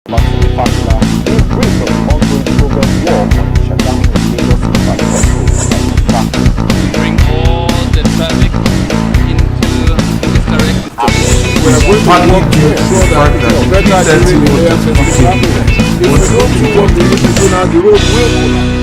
Weekly Partner in brief of ongoing progress work on the shutdown of Lagos infrastructure. Bring all the traffic into this direction. We are going to work to ensure that it is better during the day and traffic. If we don't do what we need to do now, the road will.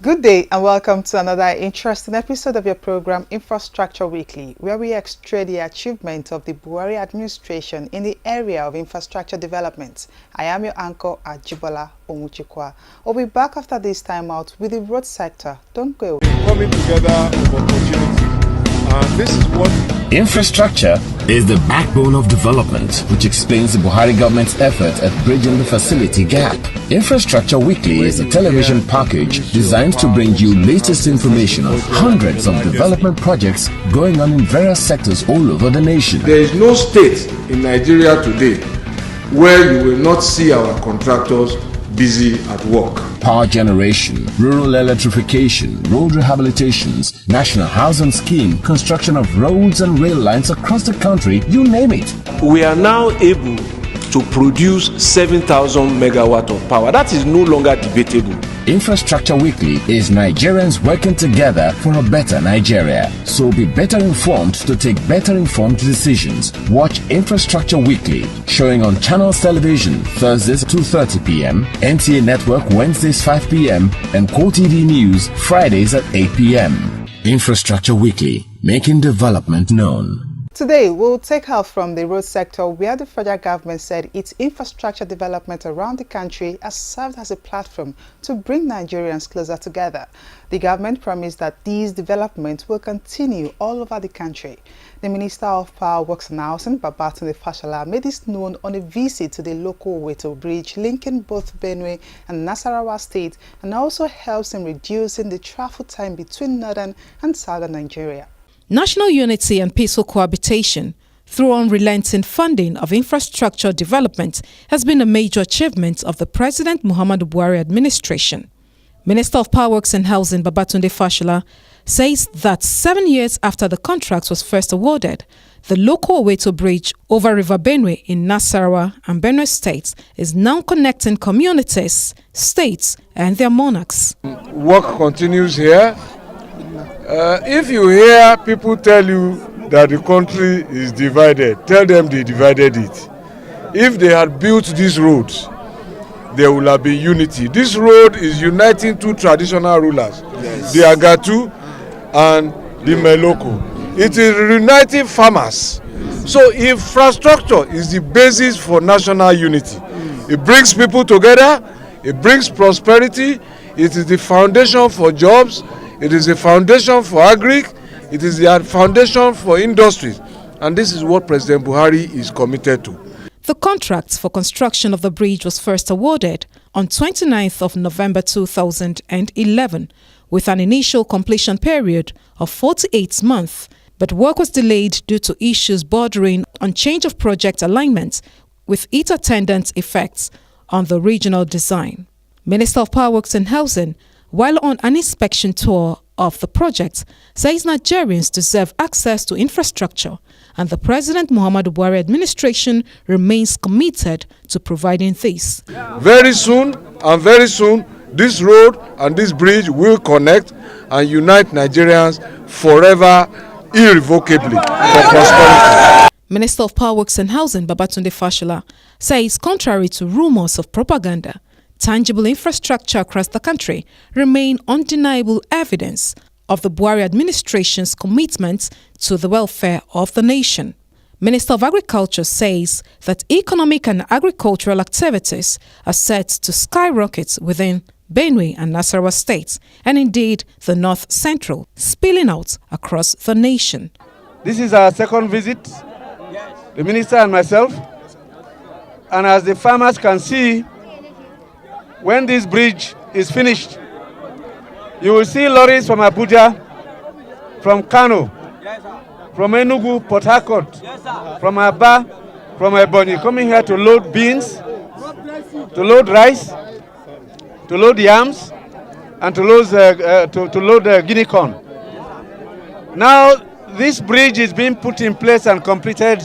Good day and welcome to another interesting episode of your program Infrastructure Weekly, where we extray the achievement of the Buhari administration in the area of infrastructure development. I am your anchor, Ajibola Omuchikwa. We'll be back after this time out with the road sector. Don't go. Coming together of opportunities. This is what infrastructure is the backbone of development, which explains the Buhari government's effort at bridging the facility gap. Infrastructure Weekly is a television package designed to bring you latest information on hundreds of development projects going on in various sectors all over the nation. There is no state in Nigeria today where you will not see our contractors busy at work. Power generation, rural electrification, road rehabilitations, national housing scheme, construction of roads and rail lines across the country, you name it. We are now able to produce 7,000 megawatt of power. That is no longer debatable. Infrastructure Weekly is Nigerians working together for a better Nigeria. So be better informed to take better informed decisions. Watch Infrastructure Weekly, showing on Channels Television Thursdays 2:30 p.m., NTA Network Wednesdays 5 p.m., and QTV News Fridays at 8 p.m. Infrastructure Weekly, making development known. Today, we'll take off from the road sector, where the federal government said its infrastructure development around the country has served as a platform to bring Nigerians closer together. The government promised that these developments will continue all over the country. The Minister of Power, Works and Housing, Babatunde Fashola, made this known on a visit to the local Weto Bridge linking both Benue and Nasarawa State, and also helps in reducing the travel time between northern and southern Nigeria. National unity and peaceful cohabitation through unrelenting funding of infrastructure development has been a major achievement of the President Muhammadu Buhari administration. Minister of Power, Works and Housing Babatunde Fashola says that 7 years after the contract was first awarded, the local Weto Bridge over River Benue in Nasarawa and Benue states is now connecting communities, states and their monarchs. work continues here. If you hear people tell you that the country is divided, tell them they divided it. If they had built these roads, there will have been unity. This road is uniting two traditional rulers, the Agatu and the Meloko. It is reuniting farmers. So infrastructure is the basis for national unity. It brings people together, it brings prosperity, it is the foundation for jobs, it is the foundation for agric, it is the foundation for industries, and this is what President Buhari is committed to. The contract for construction of the bridge was first awarded on 29th of November 2011 with an initial completion period of 48 months, but work was delayed due to issues bordering on change of project alignment with its attendant effects on the regional design. Minister of Power, Works and Housing, while on an inspection tour of the project, says Nigerians deserve access to infrastructure, and the President Muhammadu Buhari administration remains committed to providing this. Very soon, this road and this bridge will connect and unite Nigerians forever, irrevocably, for prosperity. Minister of Power, Works and Housing Babatunde Fashola says contrary to rumors of propaganda, tangible infrastructure across the country remain undeniable evidence of the Buhari administration's commitment to the welfare of the nation. Minister of Agriculture says that economic and agricultural activities are set to skyrocket within Benue and Nasarawa states, and indeed the North Central, spilling out across the nation. This is our second visit, the minister and myself, and as the farmers can see, when this bridge is finished, you will see lorries from Abuja, from Kano, from Enugu, Port Harcourt, from Aba, from Ebonyi, coming here to load beans, to load rice, to load yams, and to load guinea corn. Now, this bridge is being put in place and completed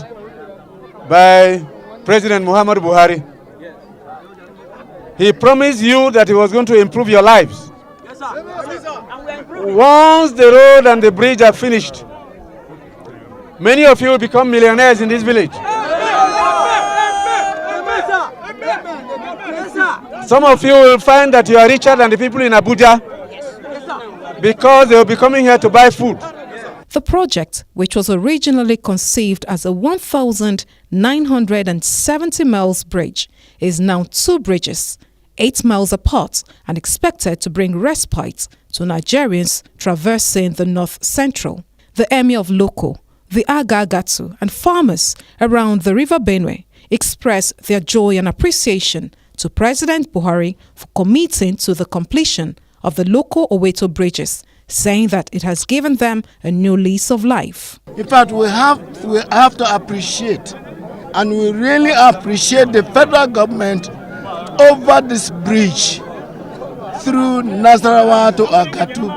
by President Muhammadu Buhari. He promised you that he was going to improve your lives. Once the road and the bridge are finished, many of you will become millionaires in this village. Some of you will find that you are richer than the people in Abuja because they will be coming here to buy food. The project, which was originally conceived as a 1,970 miles bridge, is now 2 bridges, 8 miles apart, and expected to bring respite to Nigerians traversing the North Central. The Emir of Loko, the Agagatu, and farmers around the River Benue expressed their joy and appreciation to President Buhari for committing to the completion of the Loko-Oweto bridges, saying that it has given them a new lease of life. In fact, we have to appreciate, and we really appreciate the federal government over this bridge through Nasarawa to Agatu.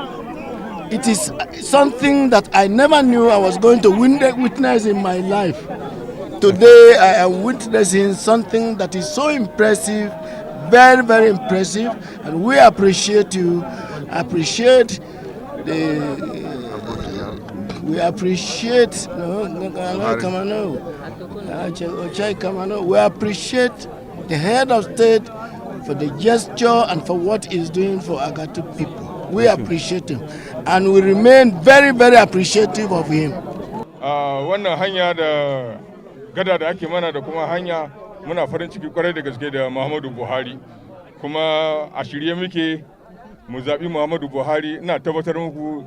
It is something that I never knew I was going to witness in my life. Today I am witnessing something that is so impressive, very, very impressive, and we appreciate you. We appreciate the head of state for the gesture and for what he's doing for Agatu people. We appreciate him, and we remain very, very appreciative of him. Wannan hanya da gada da ake mana da kuma hanya muna farin ciki kwarai da gaske da Muhammadu Buhari, kuma a shirye muke mu zaɓi Muhammadu Buhari. Ina tabbatar muku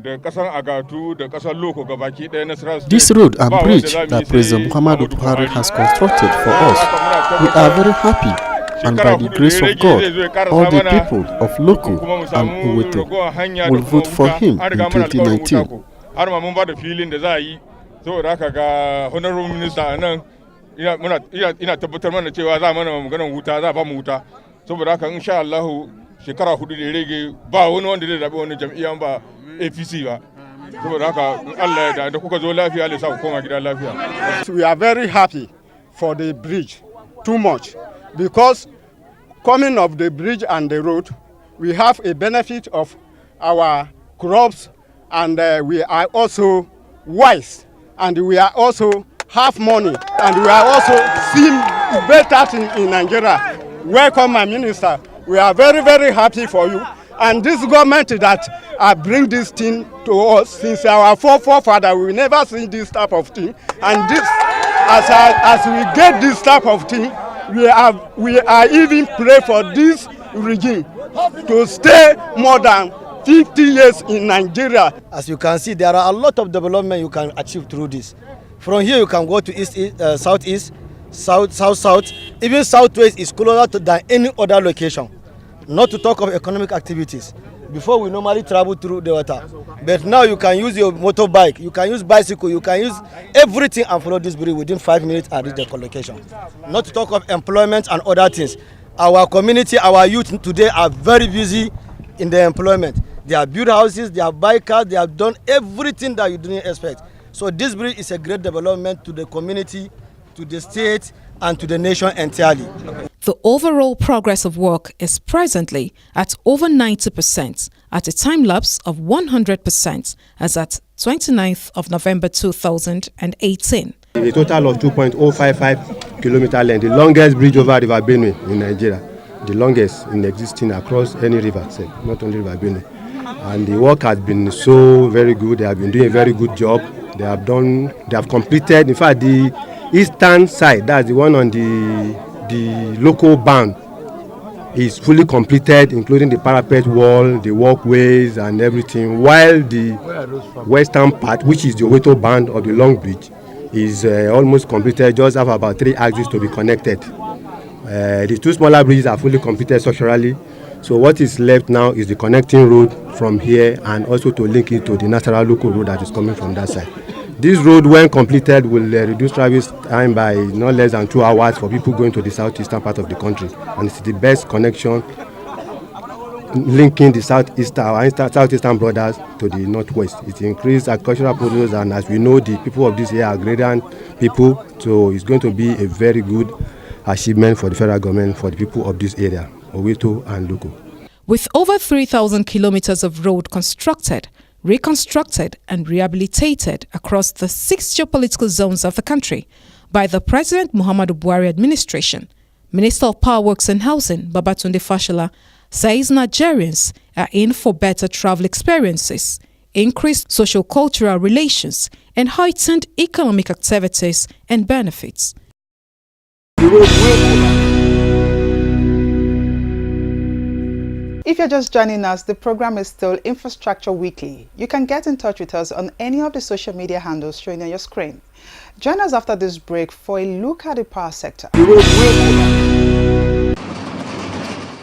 da ƙasar Agatu da ƙasar Loko gabaki ɗaya na Sras. This road and bridge that President Muhammadu Buhari has constructed for us, we are very happy, and by the grace of God, all the people of Loko and Oweto will vote for him in 2019. Har ma mun ba da filin da za a yi, saboda haka ga honorable minister a nan ina tabbatar mana cewa za mana maganar wuta, za ba mu wuta, saboda haka insha Allah shekara 4 da rage ba wani wanda zai zabi wani jam'iyya ba APC ba, saboda haka Allah ya da kuka zo lafiya Allah ya sa ku koma gida lafiya. We are very happy for the bridge, too much, because coming of the bridge and the road, we have a benefit of our crops, and we are also wise, and we are also have money, and we are also seeing better things in Nigeria. Welcome, my minister. We are very, very happy for you. And this government that bring this thing to us, since our forefather, we never seen this type of thing. And this, as we get this type of thing, we are even pray for this regime to stay more than 50 years in Nigeria. As you can see, there are a lot of development you can achieve through this. From here, you can go to southeast, south, even southwest is closer than any other location. Not to talk of economic activities. Before, we normally travel through the water, but now you can use your motorbike, you can use bicycle, you can use everything and follow this bridge within 5 minutes and reach the location. Not to talk of employment and other things. Our community, our youth today are very busy in their employment. They have built houses, they have buy cars, they have done everything that you didn't expect. So this bridge is a great development to the community, to the state, and to the nation entirely. The overall progress of work is presently at over 90%, at a time lapse of 100%, as at 29th of November 2018. A total of 2.055 kilometer length, the longest bridge over River Benue in Nigeria, the longest in existing across any river, not only River Benue. And the work has been so very good. They have been doing a very good job. They have completed, in fact, the eastern side, that's the one on the local band, is fully completed, including the parapet wall, the walkways and everything, while the western part, which is the Oweto band of the long bridge, is almost completed, just have about 3 axes to be connected. The 2 smaller bridges are fully completed structurally, so what is left now is the connecting road from here and also to link it to the natural local road that is coming from that side. This road, when completed, will reduce travel time by not less than 2 hours for people going to the southeastern part of the country, and it's the best connection linking the southeastern borders to the northwest. It increased agricultural produce, and as we know, the people of this area are agrarian people, so it's going to be a very good achievement for the federal government, for the people of this area, Owito and Loko. With over 3,000 kilometers of road constructed, reconstructed and rehabilitated across the 6 geopolitical zones of the country by the President Muhammadu Buhari administration, Minister of Power Works and Housing Babatunde Fashola says Nigerians are in for better travel experiences, increased socio-cultural relations and heightened economic activities and benefits. If you're just joining us, the program is still Infrastructure Weekly. You can get in touch with us on any of the social media handles showing on your screen. Join us after this break for a look at the power sector.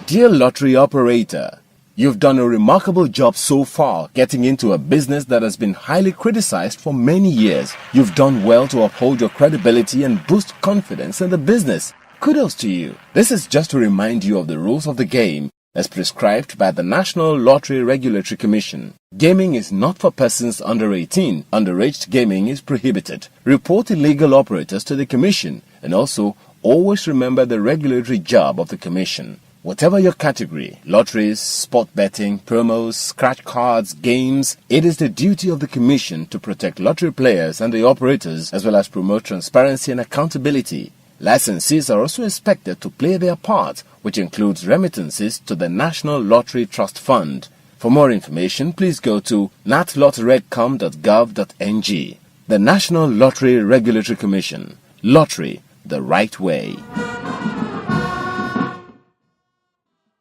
Dear lottery operator, you've done a remarkable job so far getting into a business that has been highly criticized for many years. You've done well to uphold your credibility and boost confidence in the business. Kudos to you. This is just to remind you of the rules of the game as prescribed by the National Lottery Regulatory Commission. Gaming is not for persons under 18. Underage gaming is prohibited. Report illegal operators to the Commission and also always remember the regulatory job of the Commission. Whatever your category, lotteries, sport betting, promos, scratch cards, games, it is the duty of the Commission to protect lottery players and the operators as well as promote transparency and accountability. Licensees are also expected to play their part, which includes remittances to the National Lottery Trust Fund. For more information, please go to natlotterycom.gov.ng. The National Lottery Regulatory Commission. Lottery the right way.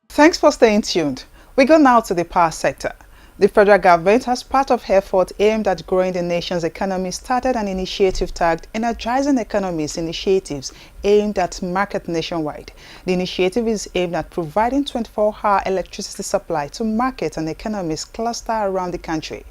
Thanks for staying tuned. We go now to the power sector. The federal government, as part of efforts aimed at growing the nation's economy, started an initiative tagged Energizing Economies Initiatives aimed at market nationwide. The initiative is aimed at providing 24-hour electricity supply to market and economies clustered around the country.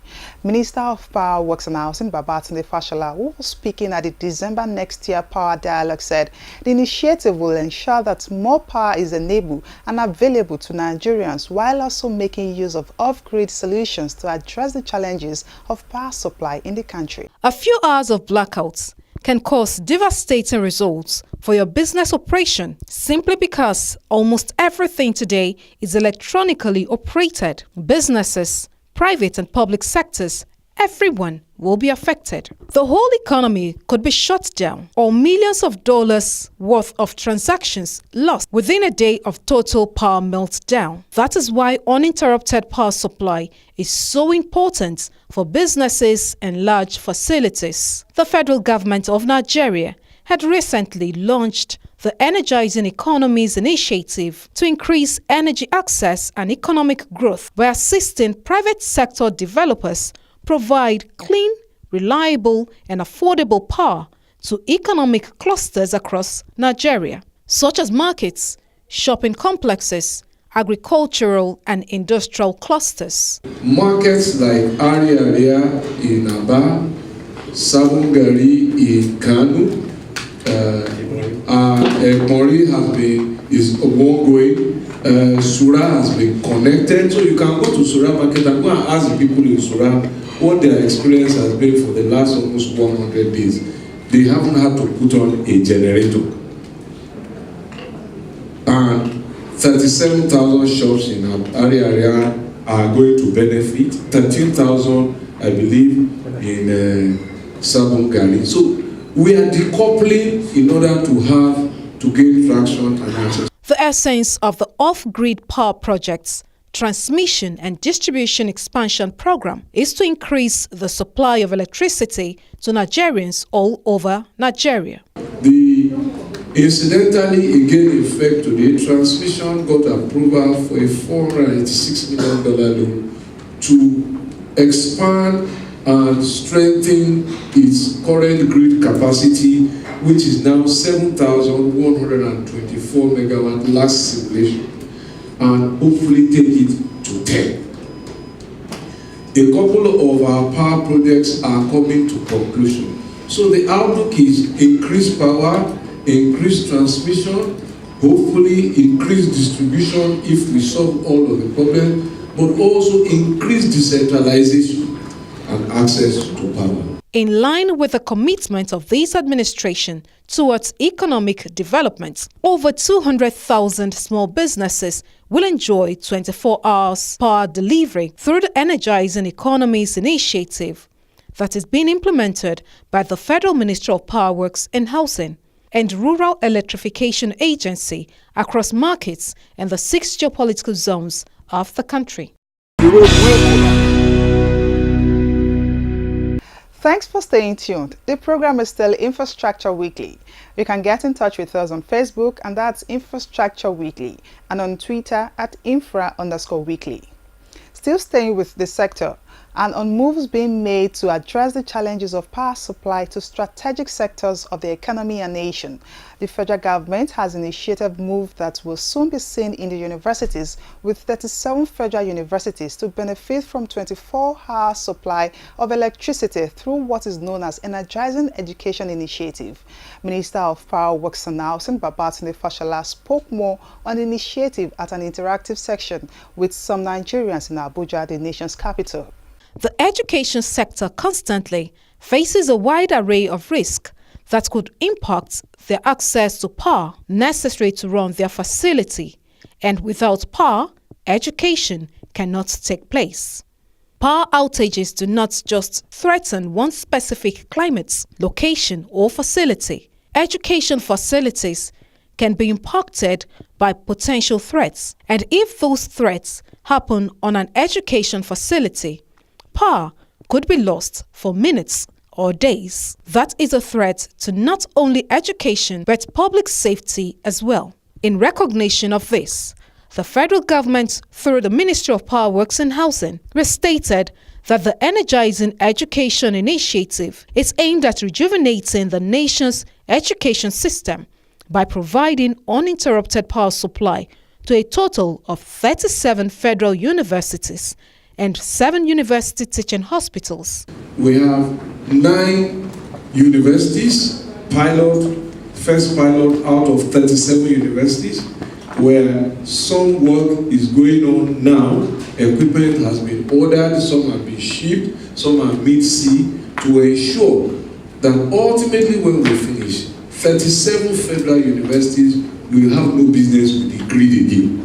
Minister of Power Works and Housing Babatunde Fashola, who was speaking at the December next year Power Dialogue, said the initiative will ensure that more power is enabled and available to Nigerians while also making use of off-grid solutions to address the challenges of power supply in the country. A few hours of blackouts can cause devastating results for your business operation simply because almost everything today is electronically operated. Businesses, private and public sectors, everyone will be affected. The whole economy could be shut down or millions of dollars worth of transactions lost within a day of total power meltdown. That is why uninterrupted power supply is so important for businesses and large facilities. The federal government of Nigeria had recently launched the Energizing Economies Initiative to increase energy access and economic growth by assisting private sector developers provide clean, reliable, and affordable power to economic clusters across Nigeria, such as markets, shopping complexes, agricultural and industrial clusters. Markets like Ariaria in Aba, Sabongari in Kano, Ekmori is ongoing. Sura has been connected, so you can go to Sura market and go and ask the people in Sura what their experience has been for the last almost 100 days. They haven't had to put on a generator. And 37,000 shops in our area are going to benefit. 13,000, I believe, in Sabongari. So we are decoupling in order to gain traction and access. The essence of the off-grid power project's transmission and distribution expansion program is to increase the supply of electricity to Nigerians all over Nigeria. The incidentally again effect to the transmission got approval for a $486 million loan to expand and strengthen its current grid capacity, which is now 7,124 megawatt last simulation, and hopefully take it to 10. A couple of our power projects are coming to conclusion. So the outlook is increased power, increased transmission, hopefully increase distribution if we solve all of the problems, but also increase decentralization and access to power. In line with the commitment of this administration towards economic development, over 200,000 small businesses will enjoy 24 hours power delivery through the Energizing Economies initiative that is being implemented by the Federal Ministry of Power Works and Housing and Rural Electrification Agency across markets and the 6 geopolitical zones of the country. Thanks for staying tuned. The program is still Infrastructure Weekly. You can get in touch with us on Facebook, and that's Infrastructure Weekly, and on Twitter at infra_weekly. Still staying with the sector, and on moves being made to address the challenges of power supply to strategic sectors of the economy and nation, the federal government has initiated a move that will soon be seen in the universities, with 37 federal universities to benefit from 24-hour supply of electricity through what is known as Energizing Education Initiative. Minister of Power Works and Housing Babatunde Fashola spoke more on the initiative at an interactive section with some Nigerians in Abuja, the nation's capital. The education sector constantly faces a wide array of risks that could impact their access to power necessary to run their facility, and without power, education cannot take place. Power outages do not just threaten one specific climate, location, or facility. Education facilities can be impacted by potential threats, and if those threats happen on an education facility, power could be lost for minutes or days. That is a threat to not only education but public safety as well. In recognition of this, the federal government, through the Ministry of Power Works and Housing, stated that the Energizing Education Initiative is aimed at rejuvenating the nation's education system by providing uninterrupted power supply to a total of 37 federal universities and 7 university teaching hospitals. We have 9 universities, first pilot out of 37 universities, where some work is going on now. Equipment has been ordered, some have been shipped, some are mid-sea, to ensure that ultimately when we finish, 37 federal universities will have no business with the grid again,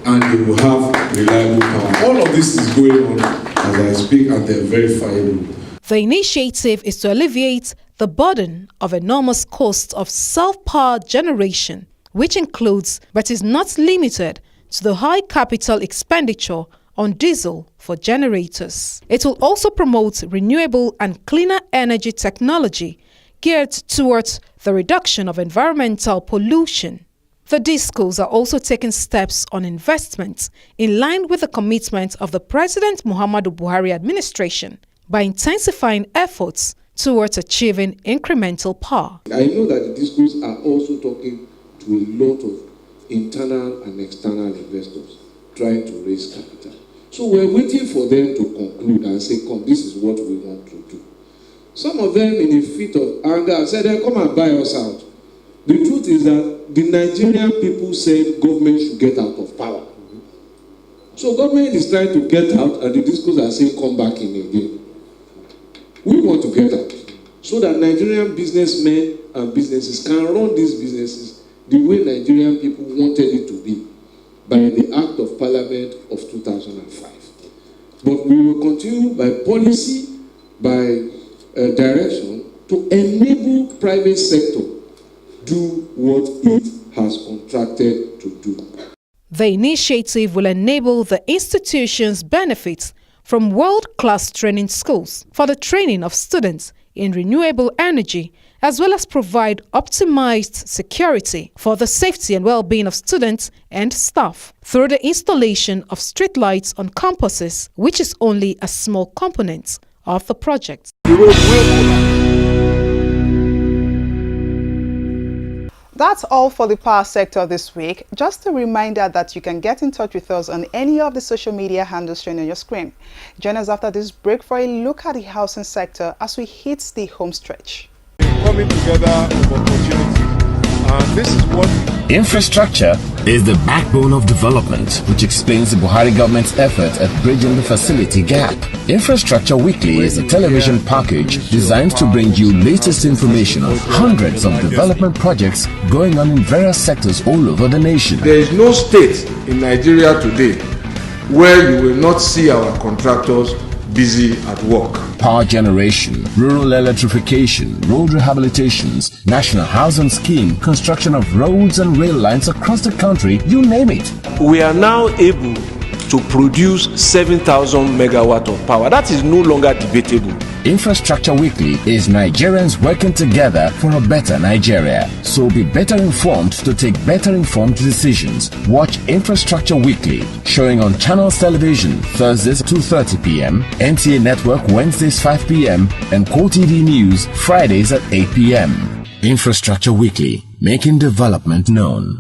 and they will have reliable power. All of this is going on as I speak, and they're verifiable. The initiative is to alleviate the burden of enormous cost of self-power generation, which includes but is not limited to the high capital expenditure on diesel for generators. It will also promote renewable and cleaner energy technology geared towards the reduction of environmental pollution. The DISCOs are also taking steps on investments in line with the commitment of the President Muhammadu Buhari administration by intensifying efforts towards achieving incremental power. I know that the DISCOs are also talking to a lot of internal and external investors trying to raise capital. So we're waiting for them to conclude and say, come, this is what we want to do. Some of them, in a fit of anger, said, come and buy us out. The truth is that the Nigerian people said government should get out of power. So government is trying to get out, and the DISCOs are saying, come back in again. We want to get out so that Nigerian businessmen and businesses can run these businesses the way Nigerian people wanted it to be by the Act of Parliament of 2005. But we will continue by policy, by direction, to enable private sector do what it has contracted to do. The initiative will enable the institutions benefit from world-class training schools for the training of students in renewable energy, as well as provide optimized security for the safety and well-being of students and staff through the installation of streetlights on campuses, which is only a small component of the project. That's all for the power sector this week. Just a reminder that you can get in touch with us on any of the social media handles shown on your screen. Join us after this break for a look at the housing sector as we hit the home stretch. Coming together of opportunities, and this is what Infrastructure is the backbone of development, which explains the Buhari government's effort at bridging the facility gap. Infrastructure Weekly is a television package designed to bring you latest information on hundreds of development projects going on in various sectors all over the nation. There is no state in Nigeria today where you will not see our contractors busy at work. Power generation, rural electrification, road rehabilitations, national housing scheme, construction of roads and rail lines across the country, you name it. We are now able to produce 7,000 megawatt of power. That is no longer debatable. Infrastructure Weekly is Nigerians working together for a better Nigeria. So be better informed to take better informed decisions. Watch Infrastructure Weekly, showing on Channels Television Thursdays 2:30 p.m., NTA Network Wednesdays 5 p.m., and QTD News Fridays at 8 p.m. Infrastructure Weekly, making development known.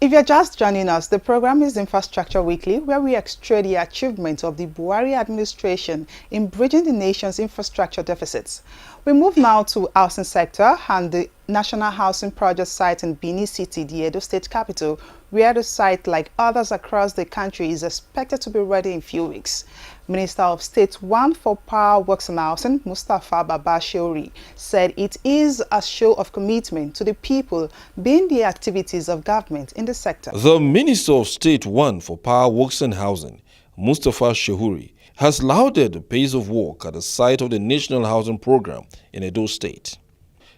If you're just joining us, the program is Infrastructure Weekly, where we x-ray the achievements of the Buhari administration in bridging the nation's infrastructure deficits. We move now to housing sector and the National Housing Project site in Benin City, the Edo State capital, where the site, like others across the country, is expected to be ready in few weeks. Minister of State 1 for Power, Works and Housing, Mustapha Babashiori, said it is a show of commitment to the people being the activities of government in the sector. The Minister of State 1 for Power, Works and Housing, Mustapha Shehuri, has lauded the pace of work at the site of the National Housing Program in Edo State.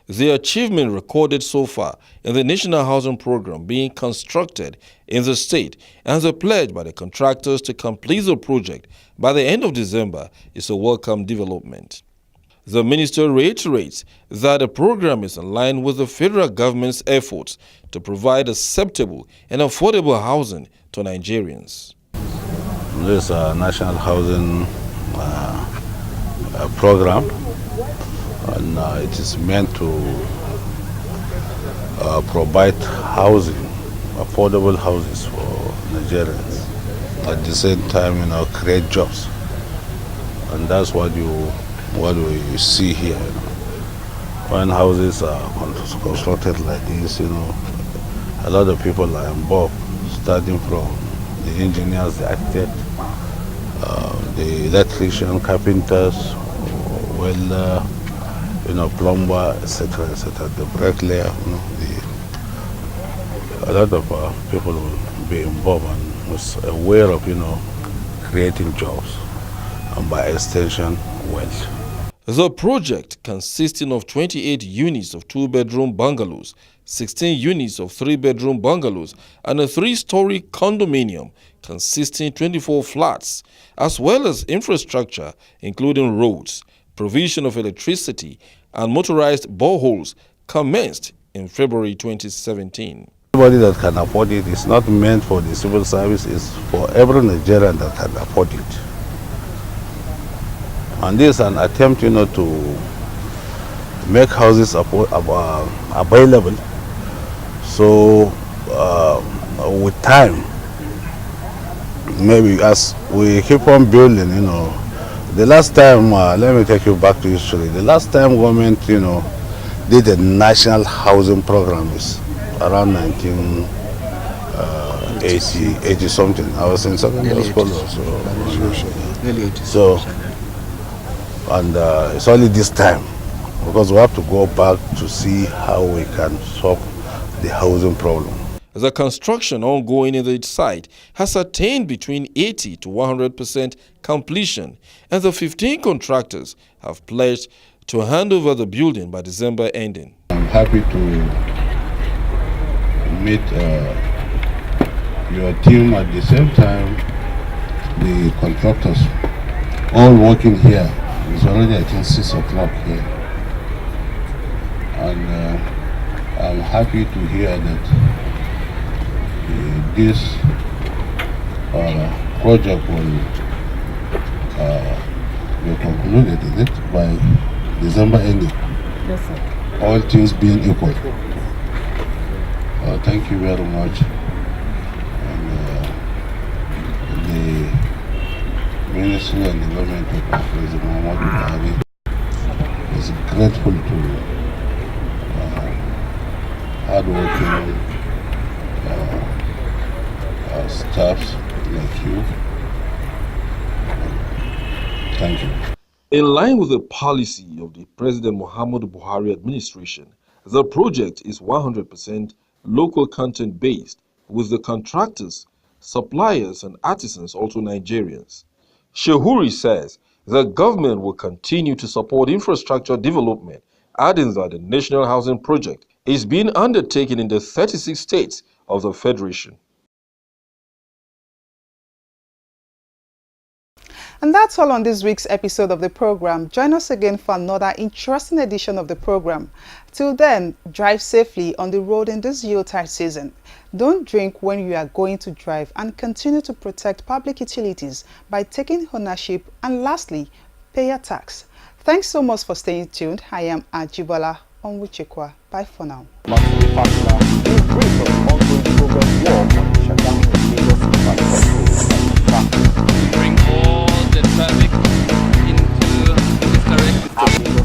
The achievement recorded so far in the National Housing Program being constructed in the state and the pledge by the contractors to complete the project by the end of December is a welcome development. The minister reiterates that the program is in line with the federal government's efforts to provide acceptable and affordable housing to Nigerians. This National Housing Program, and it is meant to provide housing, affordable houses for Nigerians. At the same time, create jobs, and that's what we see here. When houses are constructed like this, a lot of people are involved, starting from the engineers, the architect, the electrician, carpenters, welder, plumber, etc., etc., the bricklayer, a lot of people will be involved and was aware of, creating jobs and by extension, wealth. The project, consisting of 28 units of 2-bedroom bungalows, 16 units of 3-bedroom bungalows, and a 3-story condominium consisting 24 flats, as well as infrastructure including roads, provision of electricity, and motorized boreholes, commenced in February 2017. Everybody that can afford it is not meant for the civil service, it's for every Nigerian that can afford it. And this is an attempt, to make houses available. So, with time, maybe as we keep on building, the last time, let me take you back to history. The last time government, did a national housing program is around 1980 something. I was in secondary school also. So, and it's only this time, because we have to go back to see how we can solve the housing problem. The construction ongoing in the site has attained between 80 to 100% completion, and the 15 contractors have pledged to hand over the building by December ending. I'm happy to meet your team at the same time, the contractors, all working here. It's already, I think, 6 o'clock here. And I'm happy to hear that this project will be concluded, is it, by December ending? Yes, sir. All things being equal. Thank you very much. And the Ministry and the government of President Muhammadu Buhari is grateful to hardworking staffs like you. Thank you. In line with the policy of the President Muhammadu Buhari administration, the project is 100% local content based, with the contractors, suppliers and artisans also Nigerians. Shehuri says the government will continue to support infrastructure development, adding that the National Housing Project is being undertaken in the 36 states of the Federation. And that's all on this week's episode of the program. Join us again for another interesting edition of the program. Till then, drive safely on the road in this Yuletide season. Don't drink when you are going to drive, and continue to protect public utilities by taking ownership, and lastly, pay your tax. Thanks so much for staying tuned. I am Ajibola Onwuchekwa. Bye for now. Bring all the traffic into this direction.